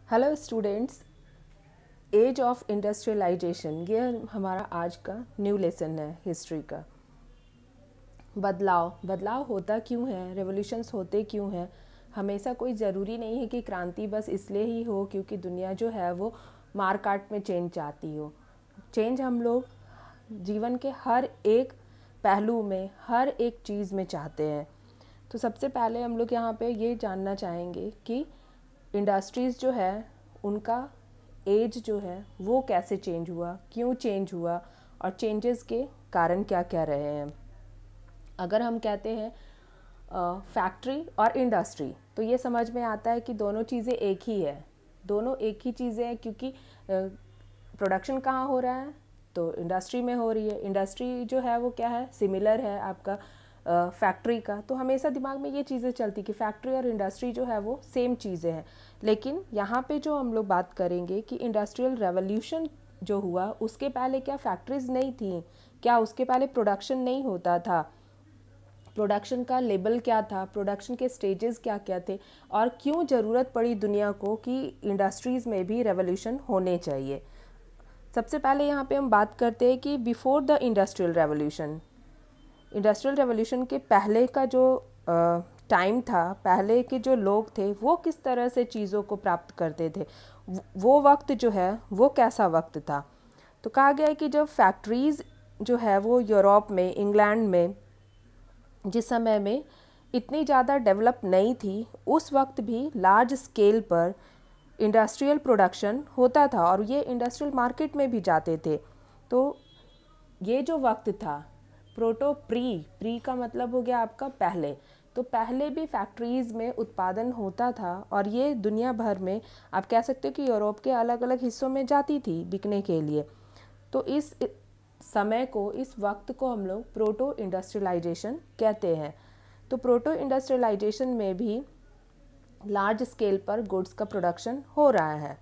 Hello students, age of industrialization ये हमारा आज का न्यू लेसन है हिस्ट्री का। बदलाव होता क्यों है, रेवोल्यूशंस होते क्यों हैं। हमेशा कोई ज़रूरी नहीं है कि क्रांति बस इसलिए ही हो क्योंकि दुनिया जो है वो मार काट में चेंज चाहती हो। चेंज हम लोग जीवन के हर एक पहलू में, हर एक चीज़ में चाहते हैं। तो सबसे पहले हम लोग यहाँ पे ये जानना चाहेंगे कि इंडस्ट्रीज़ जो है उनका एज जो है वो कैसे चेंज हुआ, क्यों चेंज हुआ और चेंजेस के कारण क्या क्या रहे हैं। अगर हम कहते हैं फैक्ट्री और इंडस्ट्री तो ये समझ में आता है कि दोनों चीज़ें एक ही है, दोनों एक ही चीज़ें हैं क्योंकि प्रोडक्शन कहाँ हो रहा है तो इंडस्ट्री में हो रही है। इंडस्ट्री जो है वो क्या है, सिमिलर है आपका फैक्ट्री का। तो हमेशा दिमाग में ये चीज़ें चलती कि फैक्ट्री और इंडस्ट्री जो है वो सेम चीज़ें हैं। लेकिन यहाँ पे जो हम लोग बात करेंगे कि इंडस्ट्रियल रेवोल्यूशन जो हुआ उसके पहले क्या फैक्ट्रीज नहीं थी, क्या उसके पहले प्रोडक्शन नहीं होता था, प्रोडक्शन का लेवल क्या था, प्रोडक्शन के स्टेजेस क्या क्या थे और क्यों ज़रूरत पड़ी दुनिया को कि इंडस्ट्रीज़ में भी रेवोल्यूशन होने चाहिए। सबसे पहले यहाँ पे हम बात करते हैं कि बिफोर द इंडस्ट्रियल रेवोल्यूशन के पहले का जो टाइम था, पहले के जो लोग थे वो किस तरह से चीज़ों को प्राप्त करते थे, वो वक्त जो है वो कैसा वक्त था। तो कहा गया है कि जब फैक्ट्रीज़ जो है वो यूरोप में, इंग्लैंड में जिस समय में इतनी ज़्यादा डेवलप नहीं थी, उस वक्त भी लार्ज स्केल पर इंडस्ट्रियल प्रोडक्शन होता था और ये इंडस्ट्रियल मार्केट में भी जाते थे। तो ये जो वक्त था प्रोटो प्री का मतलब हो गया आपका पहले, तो पहले भी फैक्ट्रीज़ में उत्पादन होता था और ये दुनिया भर में आप कह सकते हो कि यूरोप के अलग अलग हिस्सों में जाती थी बिकने के लिए। तो इस समय को, इस वक्त को हम लोग प्रोटो इंडस्ट्रियलाइजेशन कहते हैं। तो प्रोटो इंडस्ट्रियलाइजेशन में भी लार्ज स्केल पर गुड्स का प्रोडक्शन हो रहा है।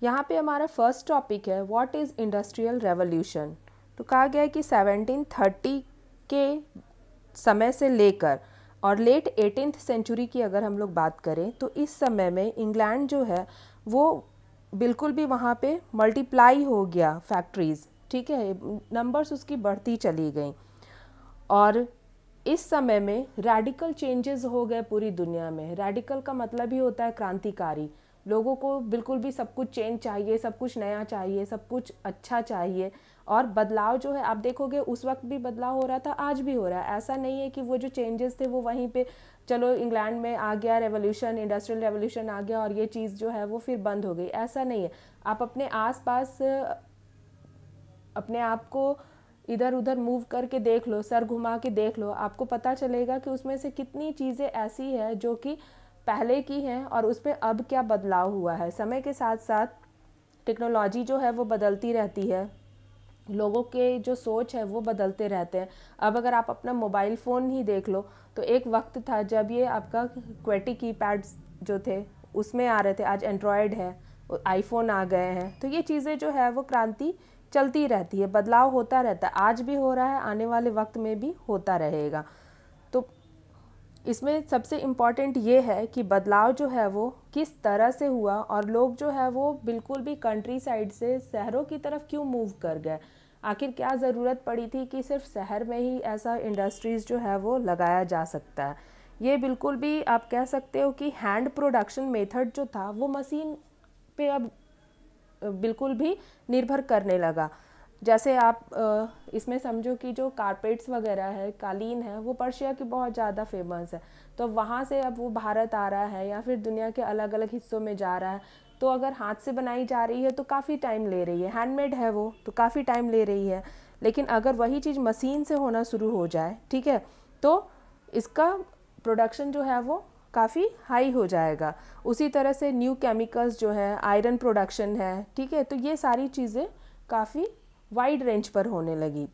यहाँ पे हमारा फर्स्ट टॉपिक है व्हाट इज़ इंडस्ट्रियल रेवोल्यूशन। तो कहा गया है कि 1730 के समय से लेकर और लेट 18th सेंचुरी की अगर हम लोग बात करें तो इस समय में इंग्लैंड जो है वो बिल्कुल भी वहाँ पे मल्टीप्लाई हो गया फैक्ट्रीज़, ठीक है, नंबर्स उसकी बढ़ती चली गई और इस समय में रैडिकल चेंजेस हो गए पूरी दुनिया में। रैडिकल का मतलब ही होता है क्रांतिकारी। लोगों को बिल्कुल भी सब कुछ चेंज चाहिए, सब कुछ नया चाहिए, सब कुछ अच्छा चाहिए और बदलाव जो है आप देखोगे उस वक्त भी बदलाव हो रहा था, आज भी हो रहा है। ऐसा नहीं है कि वो जो चेंजेस थे वो वहीं पे चलो इंग्लैंड में आ गया रेवोल्यूशन, इंडस्ट्रियल रेवोल्यूशन आ गया और ये चीज़ जो है वो फिर बंद हो गई, ऐसा नहीं है। आप अपने आसपास अपने आप को इधर उधर मूव करके देख लो, सर घुमा के देख लो, आपको पता चलेगा कि उसमें से कितनी चीज़ें ऐसी है जो कि पहले की हैं और उस पर अब क्या बदलाव हुआ है। समय के साथ साथ टेक्नोलॉजी जो है वो बदलती रहती है, लोगों के जो सोच है वो बदलते रहते हैं। अब अगर आप अपना मोबाइल फ़ोन ही देख लो तो एक वक्त था जब ये आपका क्वेटी कीपैड्स जो थे उसमें आ रहे थे, आज एंड्रॉयड है, आईफोन आ गए हैं। तो ये चीज़ें जो है वो क्रांति चलती रहती है, बदलाव होता रहता है, आज भी हो रहा है, आने वाले वक्त में भी होता रहेगा। तो इसमें सबसे इम्पॉर्टेंट ये है कि बदलाव जो है वो किस तरह से हुआ और लोग जो है वो बिल्कुल भी कंट्री साइड से शहरों की तरफ क्यों मूव कर गए। आखिर क्या ज़रूरत पड़ी थी कि सिर्फ शहर में ही ऐसा इंडस्ट्रीज़ जो है वो लगाया जा सकता है। ये बिल्कुल भी आप कह सकते हो कि हैंड प्रोडक्शन मेथड जो था वो मशीन पे अब बिल्कुल भी निर्भर करने लगा। जैसे आप इसमें समझो कि जो कारपेट्स वगैरह है, कालीन है, वो पर्शिया की बहुत ज़्यादा फेमस है। तो वहाँ से अब वो भारत आ रहा है या फिर दुनिया के अलग अलग हिस्सों में जा रहा है। तो अगर हाथ से बनाई जा रही है तो काफ़ी टाइम ले रही है, हैंडमेड है वो तो काफ़ी टाइम ले रही है। लेकिन अगर वही चीज़ मशीन से होना शुरू हो जाए, ठीक है, तो इसका प्रोडक्शन जो है वो काफ़ी हाई हो जाएगा। उसी तरह से न्यू केमिकल्स जो है, आयरन प्रोडक्शन है, ठीक है, तो ये सारी चीज़ें काफ़ी वाइड रेंज पर होने लगी।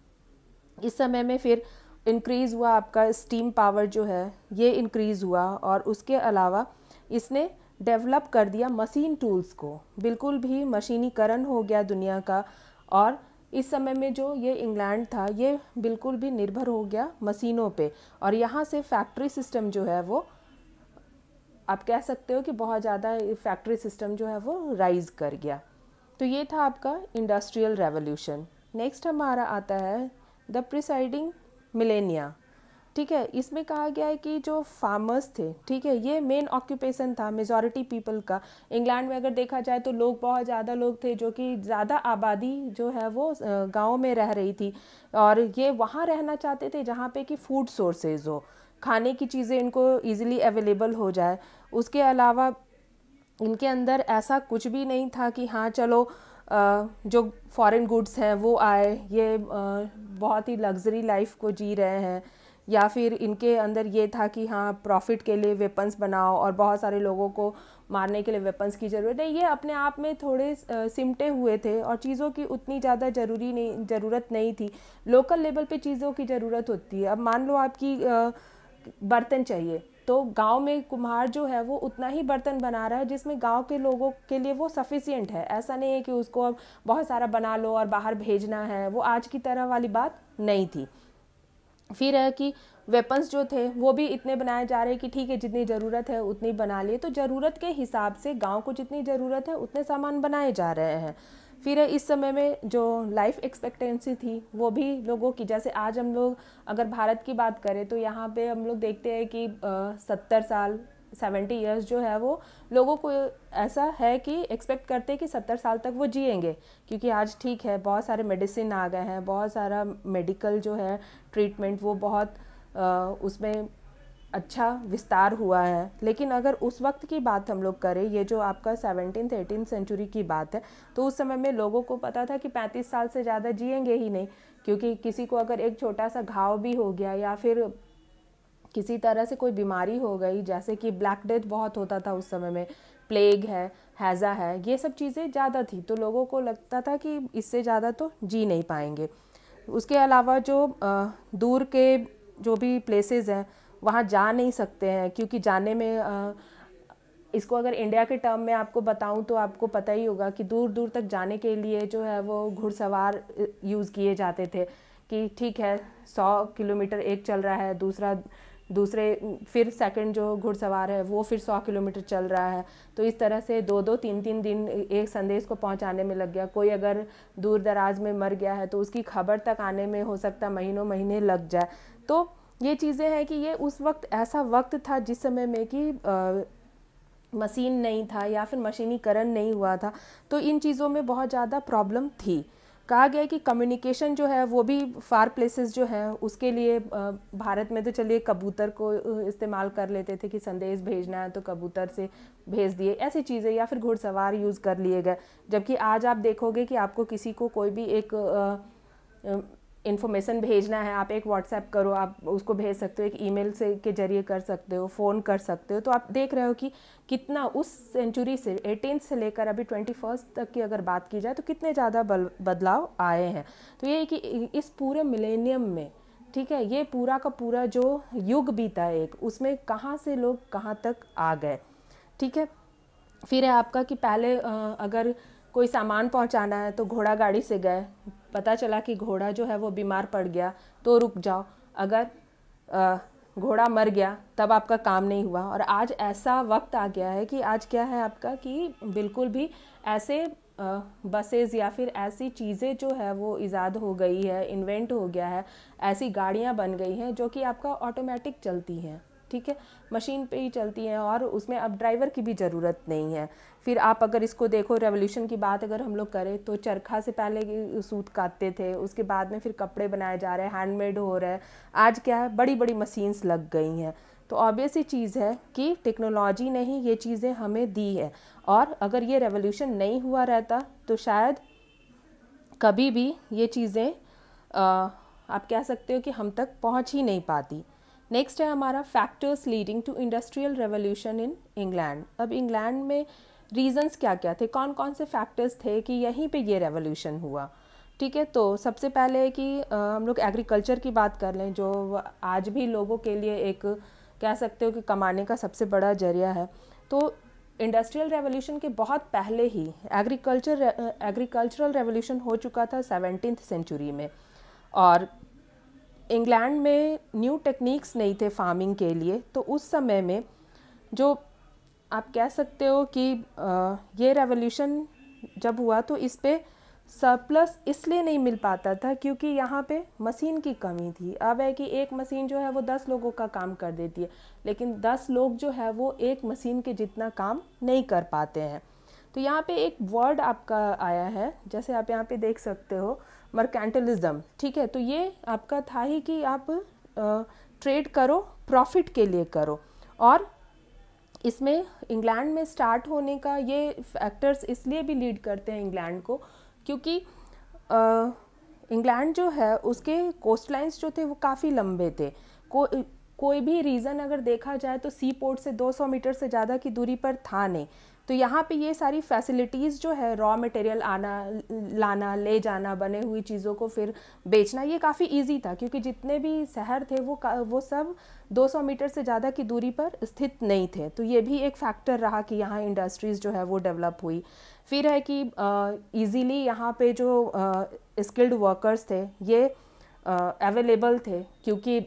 इस समय में फिर इंक्रीज़ हुआ आपका स्टीम पावर जो है ये इंक्रीज़ हुआ और उसके अलावा इसने डेवलप कर दिया मशीन टूल्स को, बिल्कुल भी मशीनीकरण हो गया दुनिया का। और इस समय में जो ये इंग्लैंड था ये बिल्कुल भी निर्भर हो गया मशीनों पे और यहाँ से फैक्ट्री सिस्टम जो है वो आप कह सकते हो कि बहुत ज़्यादा फैक्ट्री सिस्टम जो है वो राइज कर गया। तो ये था आपका इंडस्ट्रियल रेवोल्यूशन। नेक्स्ट हमारा आता है द प्रिसाइडिंग मिलेनिया। ठीक है, इसमें कहा गया है कि जो फार्मर्स थे, ठीक है, ये मेन ऑक्यूपेशन था मेजॉरिटी पीपल का। इंग्लैंड में अगर देखा जाए तो लोग बहुत ज़्यादा लोग थे, जो कि ज़्यादा आबादी जो है वो गाँव में रह रही थी, और ये वहाँ रहना चाहते थे जहाँ पे कि फूड सोर्सेज हो, खाने की चीज़ें इनको ईज़िली अवेलेबल हो जाए। उसके अलावा इनके अंदर ऐसा कुछ भी नहीं था कि हाँ चलो जो फॉरेन गुड्स हैं वो आए, ये बहुत ही लग्जरी लाइफ को जी रहे हैं, या फिर इनके अंदर ये था कि हाँ प्रॉफिट के लिए वेपन्स बनाओ और बहुत सारे लोगों को मारने के लिए वेपन्स की ज़रूरत है। ये अपने आप में थोड़े सिमटे हुए थे और चीज़ों की उतनी ज़्यादा ज़रूरत नहीं थी। लोकल लेवल पे चीज़ों की ज़रूरत होती है। अब मान लो आपकी बर्तन चाहिए, तो गांव में कुम्हार जो है वो उतना ही बर्तन बना रहा है जिसमें गांव के लोगों के लिए वो सफिशिएंट है। ऐसा नहीं है कि उसको अब बहुत सारा बना लो और बाहर भेजना है, वो आज की तरह वाली बात नहीं थी। फिर है कि वेपन्स जो थे वो भी इतने बनाए जा रहे हैं कि ठीक है जितनी ज़रूरत है उतनी बना लिए, तो ज़रूरत के हिसाब से गांव को जितनी ज़रूरत है उतने सामान बनाए जा रहे हैं। फिर इस समय में जो लाइफ एक्सपेक्टेंसी थी वो भी लोगों की, जैसे आज हम लोग अगर भारत की बात करें तो यहाँ पे हम लोग देखते हैं कि 70 साल 70 ईयर्स जो है वो लोगों को ऐसा है कि एक्सपेक्ट करते हैं कि 70 साल तक वो जिएंगे, क्योंकि आज ठीक है बहुत सारे मेडिसिन आ गए हैं, बहुत सारा मेडिकल जो है ट्रीटमेंट वो बहुत उसमें अच्छा विस्तार हुआ है। लेकिन अगर उस वक्त की बात हम लोग करें, ये जो आपका 17th-18th सेंचुरी की बात है, तो उस समय में लोगों को पता था कि 35 साल से ज़्यादा जिएंगे ही नहीं, क्योंकि किसी को अगर एक छोटा सा घाव भी हो गया या फिर किसी तरह से कोई बीमारी हो गई, जैसे कि ब्लैक डेथ बहुत होता था उस समय में, प्लेग है, हैज़ा है, ये सब चीज़ें ज़्यादा थी, तो लोगों को लगता था कि इससे ज़्यादा तो जी नहीं पाएंगे। उसके अलावा जो दूर के जो भी प्लेसेस हैं वहाँ जा नहीं सकते हैं, क्योंकि जाने में इसको अगर इंडिया के टर्म में आपको बताऊं तो आपको पता ही होगा कि दूर दूर तक जाने के लिए जो है वो घुड़सवार यूज़ किए जाते थे, कि ठीक है 100 किलोमीटर एक चल रहा है, दूसरे फिर सेकंड जो घुड़सवार है वो फिर 100 किलोमीटर चल रहा है, तो इस तरह से 2-2 3-3 दिन एक संदेश को पहुंचाने में लग गया। कोई अगर दूर दराज में मर गया है तो उसकी खबर तक आने में हो सकता महीनों महीने लग जाए। तो ये चीज़ें हैं कि ये उस वक्त ऐसा वक्त था जिस समय में कि मशीन नहीं था या फिर मशीनीकरण नहीं हुआ था, तो इन चीज़ों में बहुत ज़्यादा प्रॉब्लम थी। कहा गया है कि कम्युनिकेशन जो है वो भी फार प्लेसेस जो है उसके लिए भारत में तो चलिए कबूतर को इस्तेमाल कर लेते थे कि संदेश भेजना है तो कबूतर से भेज दिए, ऐसी चीज़ें, या फिर घुड़सवार यूज़ कर लिए गए। जबकि आज आप देखोगे कि आपको किसी को कोई भी एक इन्फॉर्मेशन भेजना है, आप एक व्हाट्सएप करो, आप उसको भेज सकते हो, एक ईमेल से के जरिए कर सकते हो, फ़ोन कर सकते हो। तो आप देख रहे हो कि कितना उस सेंचुरी से 18th से लेकर अभी 21st तक की अगर बात की जाए तो कितने ज़्यादा बदलाव आए हैं। तो ये कि इस पूरे मिलेनियम में, ठीक है, ये पूरा का पूरा जो युग बीता एक, उसमें कहाँ से लोग कहाँ तक आ गए। ठीक है, फिर है आपका कि पहले अगर कोई सामान पहुंचाना है तो घोड़ा गाड़ी से गए, पता चला कि घोड़ा जो है वो बीमार पड़ गया तो रुक जाओ, अगर घोड़ा मर गया तब आपका काम नहीं हुआ। और आज ऐसा वक्त आ गया है कि आज क्या है आपका कि बिल्कुल भी ऐसे बसेस या फिर ऐसी चीज़ें जो है वो इजाद हो गई है, इन्वेंट हो गया है, ऐसी गाड़ियाँ बन गई हैं जो कि आपका ऑटोमेटिक चलती हैं, ठीक है, मशीन पे ही चलती हैं और उसमें अब ड्राइवर की भी ज़रूरत नहीं है। फिर आप अगर इसको देखो, रेवोल्यूशन की बात अगर हम लोग करें तो चरखा से पहले सूत काटते थे, उसके बाद में फिर कपड़े बनाए जा रहे हैं, हैंडमेड हो रहा है, आज क्या है बड़ी बड़ी मशीन्स लग गई हैं। तो ऑब्वियस ही चीज़ है कि टेक्नोलॉजी ने ही ये चीज़ें हमें दी है, और अगर ये रेवोल्यूशन नहीं हुआ रहता तो शायद कभी भी ये चीज़ें आप कह सकते हो कि हम तक पहुंच ही नहीं पाती। नेक्स्ट है हमारा factors leading to industrial revolution in England. अब इंग्लैंड में रीजंस क्या क्या थे, कौन कौन से फैक्टर्स थे कि यहीं पे ये रेवोल्यूशन हुआ। ठीक है, तो सबसे पहले कि हम लोग एग्रीकल्चर की बात कर लें, जो आज भी लोगों के लिए एक कह सकते हो कि कमाने का सबसे बड़ा जरिया है। तो इंडस्ट्रियल रेवोल्यूशन के बहुत पहले ही एग्रीकल्चरल रेवोल्यूशन हो चुका था 17th सेंचुरी में, और इंग्लैंड में न्यू टेक्निक्स नहीं थे फार्मिंग के लिए। तो उस समय में जो आप कह सकते हो कि ये रेवोल्यूशन जब हुआ तो इस पे सरप्लस इसलिए नहीं मिल पाता था क्योंकि यहाँ पे मशीन की कमी थी। अब है कि एक मशीन जो है वो 10 लोगों का काम कर देती है, लेकिन 10 लोग जो है वो एक मशीन के जितना काम नहीं कर पाते हैं। तो यहाँ पे एक वर्ड आपका आया है, जैसे आप यहाँ पे देख सकते हो, मर्केंटलिज्म। ठीक है, तो ये आपका था ही कि आप ट्रेड करो, प्रॉफिट के लिए करो। और इसमें इंग्लैंड में स्टार्ट होने का ये फैक्टर्स इसलिए भी लीड करते हैं इंग्लैंड को क्योंकि इंग्लैंड जो है उसके कोस्ट लाइन्स जो थे वो काफ़ी लंबे थे। कोई भी रीज़न अगर देखा जाए तो सी पोर्ट से 200 मीटर से ज़्यादा की दूरी पर था नहीं। तो यहाँ पे ये सारी फैसिलिटीज़ जो है, रॉ मटेरियल आना लाना ले जाना, बने हुई चीज़ों को फिर बेचना, ये काफ़ी इजी था क्योंकि जितने भी शहर थे वो सब 200 मीटर से ज़्यादा की दूरी पर स्थित नहीं थे। तो ये भी एक फैक्टर रहा कि यहाँ इंडस्ट्रीज़ जो है वो डेवलप हुई। फिर है कि ईज़िली यहाँ पे जो स्किल्ड वर्कर्स थे ये अवेलेबल थे, क्योंकि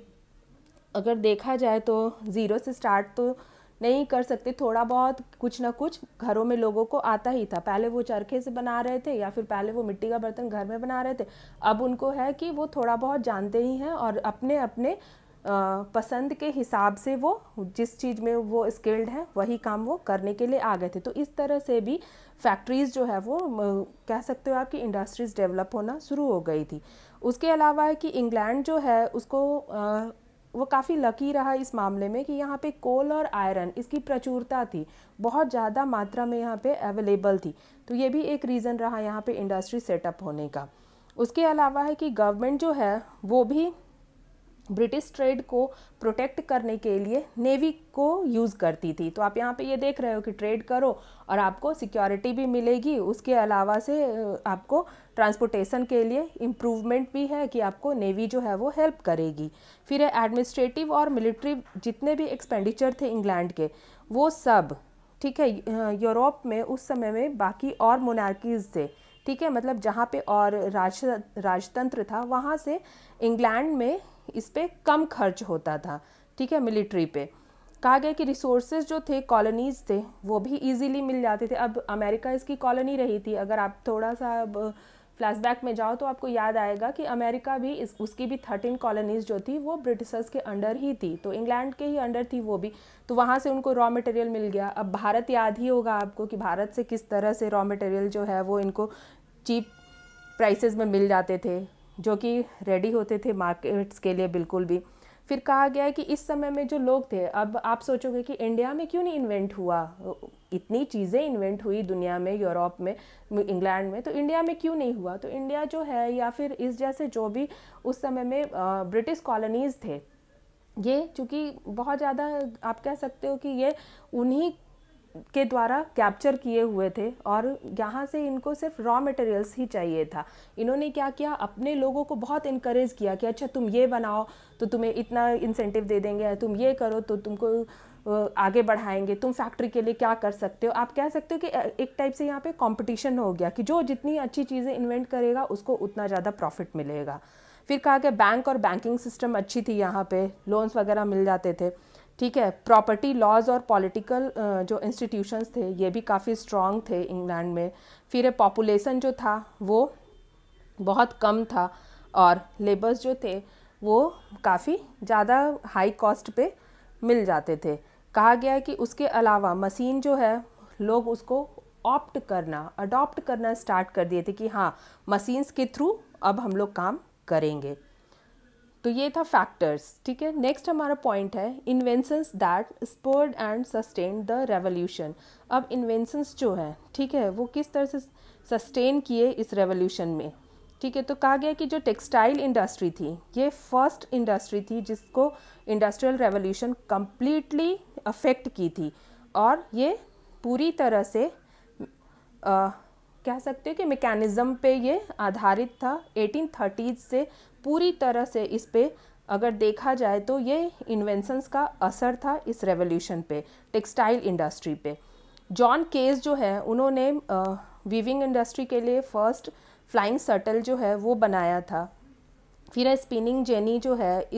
अगर देखा जाए तो ज़ीरो से स्टार्ट तो नहीं कर सकते, थोड़ा बहुत कुछ ना कुछ घरों में लोगों को आता ही था। पहले वो चरखे से बना रहे थे या फिर पहले वो मिट्टी का बर्तन घर में बना रहे थे, अब उनको है कि वो थोड़ा बहुत जानते ही हैं और अपने अपने पसंद के हिसाब से वो जिस चीज़ में वो स्किल्ड है वही काम वो करने के लिए आ गए थे। तो इस तरह से भी फैक्ट्रीज़ जो है वो कह सकते हो आपकी इंडस्ट्रीज़ डेवलप होना शुरू हो गई थी। उसके अलावा है कि इंग्लैंड जो है उसको वो काफ़ी लकी रहा इस मामले में कि यहाँ पे कोल और आयरन इसकी प्रचुरता थी, बहुत ज़्यादा मात्रा में यहाँ पे अवेलेबल थी। तो ये भी एक रीज़न रहा यहाँ पे इंडस्ट्री सेटअप होने का। उसके अलावा है कि गवर्नमेंट जो है वो भी ब्रिटिश ट्रेड को प्रोटेक्ट करने के लिए नेवी को यूज़ करती थी। तो आप यहाँ पे ये देख रहे हो कि ट्रेड करो और आपको सिक्योरिटी भी मिलेगी, उसके अलावा से आपको ट्रांसपोर्टेशन के लिए इम्प्रूवमेंट भी है कि आपको नेवी जो है वो हेल्प करेगी। फिर एडमिनिस्ट्रेटिव और मिलिट्री जितने भी एक्सपेंडिचर थे इंग्लैंड के वो सब, ठीक है, यूरोप में उस समय में बाकी और मोनार्कीज़ थे, ठीक है, मतलब जहाँ पे और राजतंत्र था वहाँ से इंग्लैंड में इस पे कम खर्च होता था, ठीक है, मिलिट्री पे। कहा गया कि रिसोर्सेज जो थे कॉलोनीज़ थे वो भी इजीली मिल जाते थे। अब अमेरिका इसकी कॉलोनी रही थी, अगर आप थोड़ा सा फ्लैशबैक में जाओ तो आपको याद आएगा कि अमेरिका भी उसकी भी 13 कॉलोनीज़ जो थी वो ब्रिटिशर्स के अंडर ही थी, तो इंग्लैंड के ही अंडर थी वो भी। तो वहाँ से उनको रॉ मटेरियल मिल गया। अब भारत याद ही होगा आपको कि भारत से किस तरह से रॉ मटेरियल जो है वो इनको चीप प्राइसेस में मिल जाते थे, जो कि रेडी होते थे मार्केट्स के लिए बिल्कुल भी। फिर कहा गया है कि इस समय में जो लोग थे, अब आप सोचोगे कि इंडिया में क्यों नहीं इन्वेंट हुआ, इतनी चीज़ें इन्वेंट हुई दुनिया में, यूरोप में, इंग्लैंड में, तो इंडिया में क्यों नहीं हुआ। तो इंडिया जो है या फिर इस जैसे जो भी उस समय में ब्रिटिश कॉलोनीज़ थे, ये चूँकि बहुत ज़्यादा आप कह सकते हो कि ये उन्हीं के द्वारा कैप्चर किए हुए थे और यहाँ से इनको सिर्फ रॉ मटेरियल्स ही चाहिए था। इन्होंने क्या किया, अपने लोगों को बहुत इनकरेज किया कि अच्छा तुम ये बनाओ तो तुम्हें इतना इंसेंटिव दे देंगे, तुम ये करो तो तुमको आगे बढ़ाएंगे, तुम फैक्ट्री के लिए क्या कर सकते हो। आप कह सकते हो कि एक टाइप से यहाँ पे कंपटीशन हो गया कि जो जितनी अच्छी चीज़ें इन्वेंट करेगा उसको उतना ज़्यादा प्रॉफिट मिलेगा। फिर कहा कि बैंक और बैंकिंग सिस्टम अच्छी थी, यहाँ पे लोन्स वगैरह मिल जाते थे, ठीक है। प्रॉपर्टी लॉज और पॉलिटिकल जो इंस्टीट्यूशंस थे ये भी काफ़ी स्ट्रॉन्ग थे इंग्लैंड में। फिर पॉपुलेशन जो था वो बहुत कम था और लेबर्स जो थे वो काफ़ी ज़्यादा हाई कॉस्ट पे मिल जाते थे। कहा गया है कि उसके अलावा मशीन जो है लोग उसको अडॉप्ट करना स्टार्ट कर दिए थे कि हाँ मशीन्स के थ्रू अब हम लोग काम करेंगे। तो ये था फैक्टर्स, ठीक है। नेक्स्ट हमारा पॉइंट है inventions that spurred and sustain the revolution. अब इन्वेंशंस जो है, ठीक है, वो किस तरह से सस्टेन किए इस रेवोल्यूशन में, ठीक है। तो कहा गया कि जो टेक्सटाइल इंडस्ट्री थी ये फर्स्ट इंडस्ट्री थी जिसको इंडस्ट्रियल रेवोल्यूशन कम्प्लीटली अफेक्ट की थी और ये पूरी तरह से कह सकते हो कि मैकेनिज़्म पे ये आधारित था। 1830 से पूरी तरह से इस पे अगर देखा जाए तो ये इन्वेंशंस का असर था इस रेवोल्यूशन पे, टेक्सटाइल इंडस्ट्री पे। जॉन केज जो है उन्होंने वीविंग इंडस्ट्री के लिए फर्स्ट फ्लाइंग शटल जो है वो बनाया था। फिर है स्पिनिंग जेनी जो है,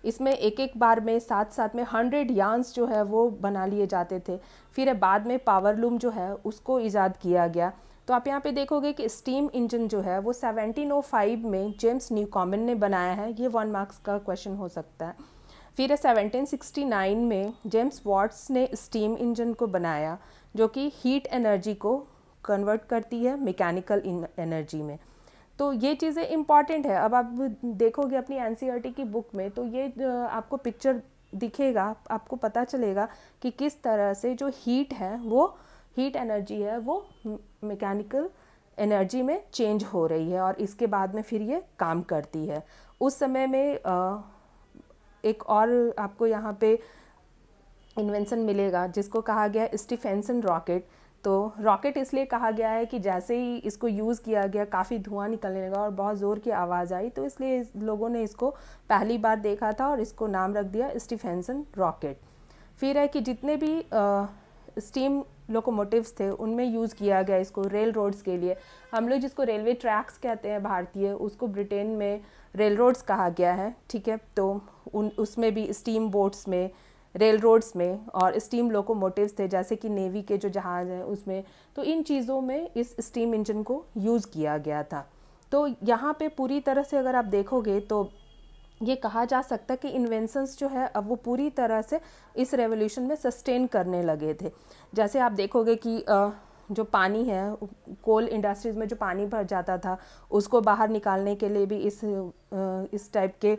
इसमें एक एक बार में साथ साथ में 100 यार्न्स जो है वो बना लिए जाते थे। फिर है बाद में पावर लूम जो है उसको ईजाद किया गया। तो आप यहाँ पे देखोगे कि स्टीम इंजन जो है वो 1705 में जेम्स न्यूकॉमन ने बनाया है। ये 1 मार्क्स का क्वेश्चन हो सकता है। फिर 1769 में जेम्स वॉट्स ने स्टीम इंजन को बनाया, जो कि हीट एनर्जी को कन्वर्ट करती है मैकेनिकल एनर्जी में। तो ये चीज़ें इम्पॉर्टेंट है। अब आप देखोगे अपनी एनसीईआरटी की बुक में, तो ये आपको पिक्चर दिखेगा, आपको पता चलेगा कि किस तरह से जो हीट है, वो हीट एनर्जी है, वो मैकेनिकल एनर्जी में चेंज हो रही है और इसके बाद में फिर ये काम करती है। उस समय में एक और आपको यहाँ पे इन्वेंशन मिलेगा जिसको कहा गया है स्टीफेंसन रॉकेट। तो रॉकेट इसलिए कहा गया है कि जैसे ही इसको यूज़ किया गया काफ़ी धुआं निकलने लगा और बहुत ज़ोर की आवाज़ आई, तो इसलिए लोगों ने इसको पहली बार देखा था और इसको नाम रख दिया स्टीफेंसन रॉकेट। फिर है कि जितने भी स्टीम लोकोमोटिव्स थे उनमें यूज़ किया गया इसको रेल रोड्स के लिए। हम लोग जिसको रेलवे ट्रैक्स कहते हैं भारतीय, उसको ब्रिटेन में रेल रोड्स कहा गया है, ठीक है। तो उसमें भी स्टीम बोट्स में, रेल रोड्स में और स्टीम लोकोमोटिव्स थे, जैसे कि नेवी के जो जहाज़ हैं उसमें। तो इन चीज़ों में इस स्टीम इंजन को यूज़ किया गया था। तो यहाँ पे पूरी तरह से अगर आप देखोगे तो ये कहा जा सकता है कि इन्वेंशंस जो है अब वो पूरी तरह से इस रेवोल्यूशन में सस्टेन करने लगे थे। जैसे आप देखोगे कि जो पानी है, कोल इंडस्ट्रीज़ में जो पानी भर जाता था उसको बाहर निकालने के लिए भी इस टाइप के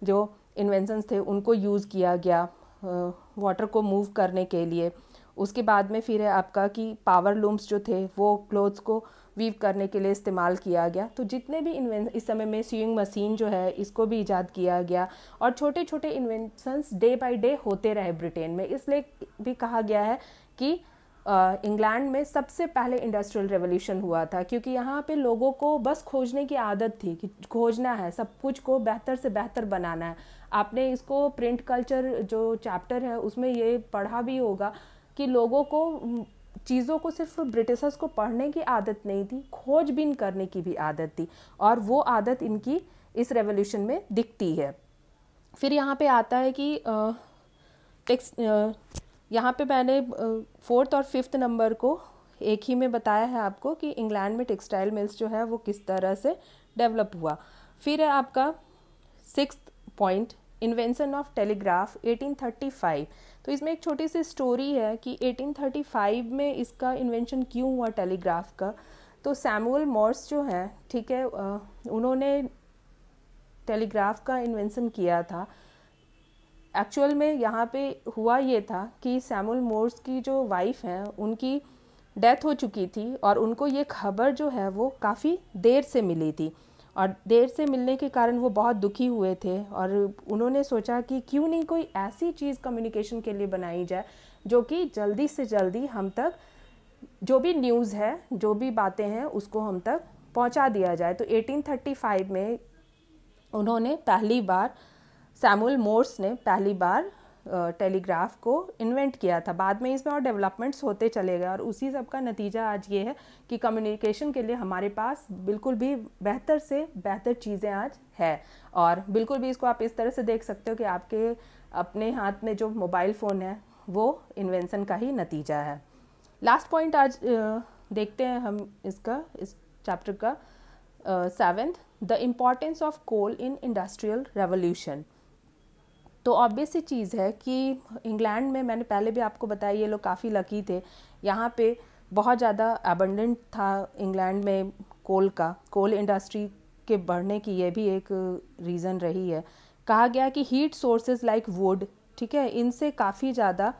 जो इन्वेंशंस थे उनको यूज़ किया गया, वाटर को मूव करने के लिए। उसके बाद में फिर है आपका कि पावर लूम्स जो थे वो क्लोथ्स को वीव करने के लिए इस्तेमाल किया गया। तो जितने भी इस समय में स्यूइंग मशीन जो है इसको भी ईजाद किया गया और छोटे छोटे इन्वेंशंस डे बाय डे होते रहे ब्रिटेन में। इसलिए भी कहा गया है कि इंग्लैंड में सबसे पहले इंडस्ट्रियल रेवोल्यूशन हुआ था, क्योंकि यहाँ पे लोगों को बस खोजने की आदत थी कि खोजना है, सब कुछ को बेहतर से बेहतर बनाना है। आपने इसको प्रिंट कल्चर जो चैप्टर है उसमें ये पढ़ा भी होगा कि लोगों को चीज़ों को सिर्फ ब्रिटिशर्स को पढ़ने की आदत नहीं थी, खोजबीन करने की भी आदत थी, और वो आदत इनकी इस रेवोल्यूशन में दिखती है। फिर यहाँ पे आता है कि यहाँ पे मैंने 4th और 5th नंबर को एक ही में बताया है आपको कि इंग्लैंड में टेक्सटाइल मिल्स जो है वो किस तरह से डेवलप हुआ। फिर है आपका 6th point, invention of telegraph 1835। तो इसमें एक छोटी सी स्टोरी है कि 1835 में इसका इन्वेंशन क्यों हुआ टेलीग्राफ का। तो सैमुअल मॉर्स जो है, ठीक है, उन्होंने टेलीग्राफ का इन्वेंशन किया था। एक्चुअल में यहाँ पे हुआ ये था कि सैमुअल मॉर्स की जो वाइफ हैं उनकी डेथ हो चुकी थी और उनको ये खबर जो है वो काफ़ी देर से मिली थी, और देर से मिलने के कारण वो बहुत दुखी हुए थे और उन्होंने सोचा कि क्यों नहीं कोई ऐसी चीज़ कम्युनिकेशन के लिए बनाई जाए जो कि जल्दी से जल्दी हम तक जो भी न्यूज़ है, जो भी बातें हैं, उसको हम तक पहुंचा दिया जाए। तो 1835 में उन्होंने पहली बार, सैमुअल मॉर्स ने पहली बार टेलीग्राफ को इन्वेंट किया था। बाद में इसमें और डेवलपमेंट्स होते चले गए और उसी सब का नतीजा आज ये है कि कम्युनिकेशन के लिए हमारे पास बिल्कुल भी बेहतर से बेहतर चीज़ें आज है। और बिल्कुल भी इसको आप इस तरह से देख सकते हो कि आपके अपने हाथ में जो मोबाइल फ़ोन है वो इन्वेंशन का ही नतीजा है। लास्ट पॉइंट आज देखते हैं हम इसका, इस चैप्टर का 7th, the importance of coal in industrial revolution. तो ऑब्वियस सी चीज़ है कि इंग्लैंड में, मैंने पहले भी आपको बताया, ये लोग काफ़ी लकी थे, यहाँ पे बहुत ज़्यादा अबंडेंट था इंग्लैंड में कोल का। कोल इंडस्ट्री के बढ़ने की ये भी एक रीज़न रही है। कहा गया कि हीट सोर्सेज लाइक वुड, ठीक है, इनसे काफ़ी ज़्यादा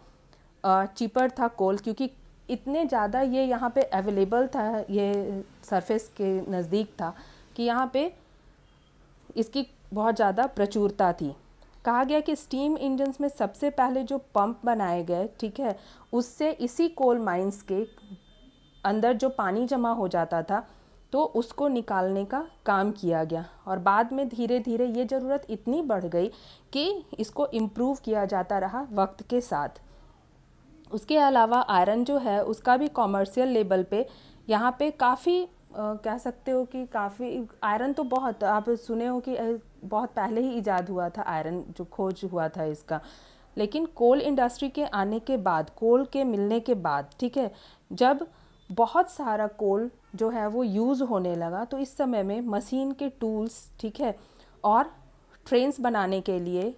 चीपर था कोल, क्योंकि इतने ज़्यादा ये यहाँ पे अवेलेबल था, ये सरफेस के नज़दीक था कि यहाँ पे इसकी बहुत ज़्यादा प्रचुरता थी। कहा गया कि स्टीम इंजन्स में सबसे पहले जो पंप बनाए गए, ठीक है, उससे इसी कोल माइंस के अंदर जो पानी जमा हो जाता था तो उसको निकालने का काम किया गया, और बाद में धीरे धीरे ये ज़रूरत इतनी बढ़ गई कि इसको इम्प्रूव किया जाता रहा वक्त के साथ। उसके अलावा आयरन जो है उसका भी कॉमर्शियल लेवल पे यहाँ पे काफ़ी कह सकते हो कि काफ़ी आयरन तो बहुत, आप सुने हो कि बहुत पहले ही इजाद हुआ था, आयरन जो खोज हुआ था इसका। लेकिन कोल इंडस्ट्री के आने के बाद, कोल के मिलने के बाद, ठीक है, जब बहुत सारा कोल जो है वो यूज़ होने लगा, तो इस समय में मशीन के टूल्स, ठीक है, और ट्रेन्स बनाने के लिए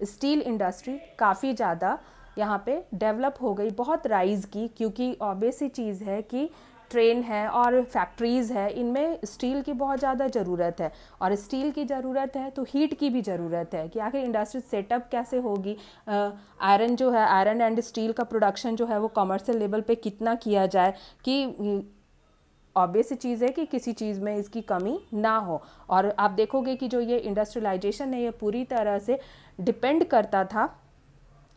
स्टील इंडस्ट्री काफ़ी ज़्यादा यहाँ पे डेवलप हो गई, बहुत राइज़ की, क्योंकि ऑब्वियस सी चीज़ है कि ट्रेन है और फैक्ट्रीज़ है, इनमें स्टील की बहुत ज़्यादा ज़रूरत है, और स्टील की ज़रूरत है तो हीट की भी ज़रूरत है कि आखिर इंडस्ट्री सेटअप कैसे होगी। आयरन जो है, आयरन एंड स्टील का प्रोडक्शन जो है वो कमर्शियल लेवल पे कितना किया जाए कि ऑब्वियस चीज़ है कि किसी चीज़ में इसकी कमी ना हो। और आप देखोगे कि जो ये इंडस्ट्रियलाइजेशन है ये पूरी तरह से डिपेंड करता था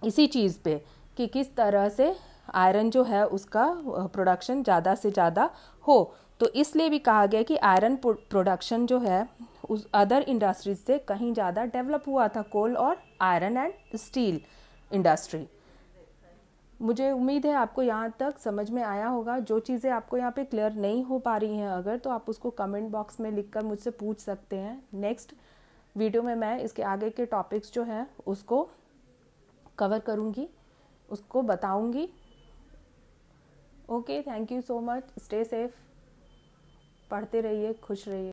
इसी चीज़ पे कि किस तरह से आयरन जो है उसका प्रोडक्शन ज़्यादा से ज़्यादा हो। तो इसलिए भी कहा गया कि आयरन प्रोडक्शन जो है उस अदर इंडस्ट्रीज से कहीं ज़्यादा डेवलप हुआ था, कोल और आयरन एंड स्टील इंडस्ट्री। मुझे उम्मीद है आपको यहाँ तक समझ में आया होगा। जो चीज़ें आपको यहाँ पे क्लियर नहीं हो पा रही हैं अगर, तो आप उसको कमेंट बॉक्स में लिखकर मुझसे पूछ सकते हैं। नेक्स्ट वीडियो में मैं इसके आगे के टॉपिक्स जो हैं उसको कवर करूँगी, उसको बताऊँगी। Okay, thank you so much, stay safe, पढ़ते रहिए, खुश रहिए।